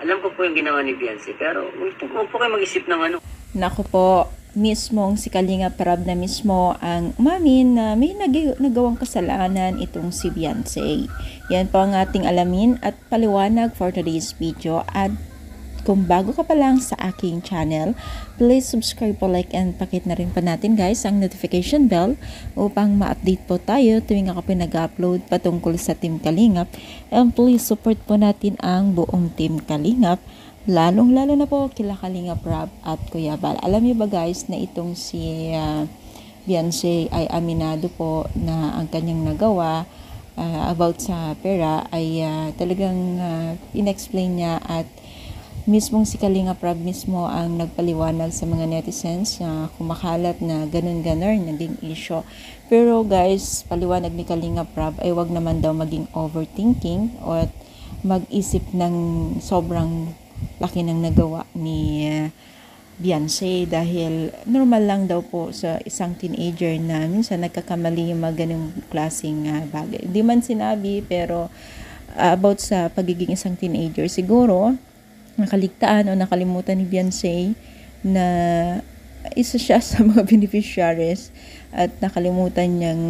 Alam ko po yung ginawa ni Beyonce, pero huwag po kayo mag-isip ng ano. Naku po, mismong si Kalinga Prab na mismo ang umamin na may nagawang kasalanan itong si Beyonce. Yan po ang ating alamin at paliwanag for today's video. At kung bago ka pa lang sa aking channel, please subscribe po, like, and pakit na rin pa natin guys ang notification bell upang ma-update po tayo tuwing ako pinag-upload patungkol sa Team Kalingap. And please support po natin ang buong Team Kalingap, lalong-lalo na po kila Kalinga Prab at Kuya Bal. Alam niyo ba guys na itong si Beyonce ay aminado po na ang kanyang nagawa about sa pera ay talagang inexplain niya, at mismong si Kalinga Prab mismo ang nagpaliwanag sa mga netizens na kumakalat na ganun-ganon naging issue. Pero guys, paliwanag ni Kalinga Prab ay wag naman daw maging overthinking o mag-isip ng sobrang laki ng nagawa ni Beyonce, dahil normal lang daw po sa isang teenager na minsan nagkakamali yung mga ganung klaseng bagay. Hindi man sinabi, pero about sa pagiging isang teenager, siguro nakaligtaan o nakalimutan ni Beyonce na isa siya sa mga beneficiaries, at nakalimutan niyang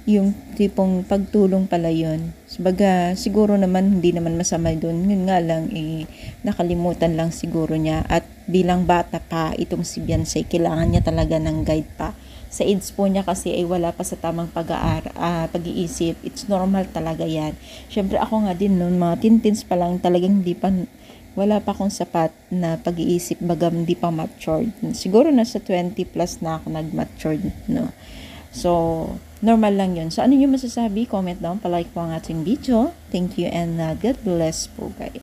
yung tipong pagtulong pala yun. Sabaga, siguro naman hindi naman masama doon. Yun nga lang, nakalimutan lang siguro niya. At bilang bata pa, itong si Beyonce, kailangan niya talaga ng guide pa. Sa age po niya kasi ay wala pa sa tamang pag-iisip. It's normal talaga yan. Siyempre ako nga din noon, mga teens pa lang, talagang wala pa akong sapat na pag-iisip, bagam hindi pa matured. Siguro nasa 20 plus na ako nag-matured, no? So, normal lang yun. So, ano yung masasabi? Comment down, palike po ang ating video. Thank you and God bless po guys.